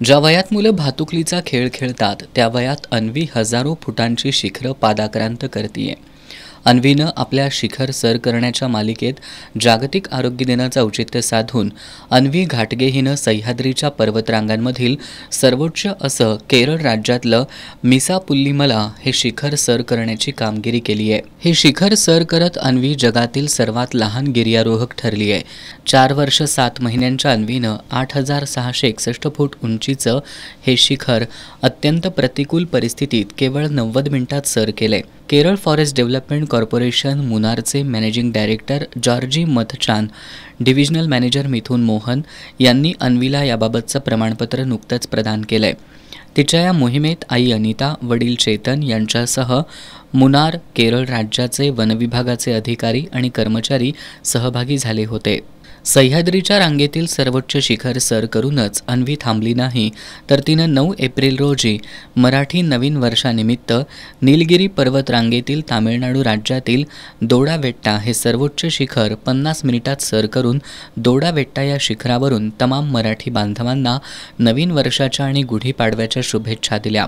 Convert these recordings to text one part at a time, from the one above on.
ज्या वयात मुलं भातुकलीचा खेळ खेळतात त्या वयात अन्वी हजारो फुटांची शिखरं पादाक्रांत करतीये. अन्वीनं आपल्या शिखर सर करण्याच्या मालिकेत जागतिक आरोग्य दिनाचं औचित्य साधून अन्वी घाटगे हिनं सह्याद्रीच्या पर्वतरांगांमधील सर्वोच्च असं केरळ राज्यातलं मिसापुल्लीमला हे शिखर सर करण्याची कामगिरी केली आहे. हे शिखर सर करत अन्वी जगातील सर्वात लहान गिर्यारोहक ठरली आहे. 4 वर्ष 7 महिन्यांच्या अन्वीनं 8661 फूट उंचीचं हे शिखर अत्यंत प्रतिकूल परिस्थितीत केवळ 90 मिनिटात सर केले. केरळ फॉरेस्ट डेव्हलपमेंट कॉर्पोरेशन मुनारचे managing director Georgie Mathachan, divisional manager Mithun Mohan यांनी अन्वीला याबाबतचं प्रमाणपत्र नुकतंच प्रदान केलंय. तिच्या या मोहिमेत आई अनिता, वडील चेतन यांच्यासह मुनार, केरळ राज्याचे वनविभागाचे अधिकारी आणि कर्मचारी सहभागी झाले होते. सह्याद्रीच्या रांगेतील सर्वोच्च शिखर सर करूनच अन्वी थांबली नाही, तर तिनं 9 एप्रिल रोजी मराठी नवीन वर्षानिमित्त निलगिरी पर्वत रांगेतील तामिळनाडू राज्यातील दोडाबेट्टा हे सर्वोच्च शिखर 50 मिनिटात सर करून दोडाबेट्टा या शिखरावरून तमाम मराठी बांधवांना नवीन वर्षाच्या आणि गुढीपाडव्याच्या शुभेच्छा दिल्या.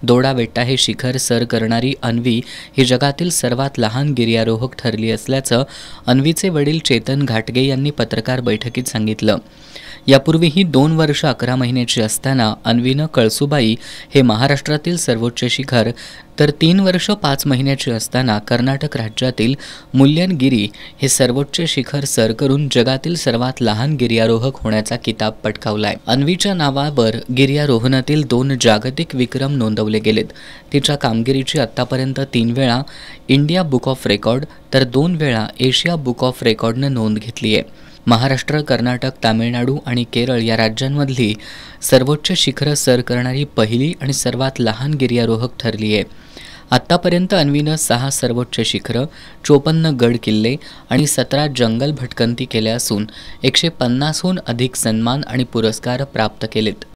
दोडाबेट्टा हे शिखर सर करणारी अन्वी ही जगातील सर्वात लहान गिर्यारोहक ठरली असल्याचं अन्वीचे वडील चेतन घाटगे यांनी पत्रकार बैठकीत सांगितलं. यापूर्वीही 2 वर्ष 11 महिन्याची असताना अन्वीनं कळसुबाई हे महाराष्ट्रातील सर्वोच्च शिखर, तर 3 वर्ष 5 महिन्याची असताना कर्नाटक राज्यातील मुल्यनगिरी हे सर्वोच्च शिखर सर करून जगातील सर्वात लहान गिर्यारोहक होण्याचा किताब पटकावलाय. अन्वीच्या नावावर गिर्यारोहणातील 2 जागतिक विक्रम नोंदवले गेलेत. तिच्या कामगिरीची आतापर्यंत 3 वेळा इंडिया बुक ऑफ रेकॉर्ड तर 2 वेळा एशिया बुक ऑफ रेकॉर्डनं नोंद घेतली आहे. महाराष्ट्र, कर्नाटक, तामिळनाडू आणि केरळ या राज्यांमधली सर्वोच्च शिखरं सर करणारी पहिली आणि सर्वात लहान गिर्यारोहक ठरली आहे. आत्तापर्यंत अन्वीनं 6 सर्वोच्च शिखरं, 54 गड किल्ले आणि 17 जंगल भटकंती केल्या असून 150हून अधिक सन्मान आणि पुरस्कार प्राप्त केलेत.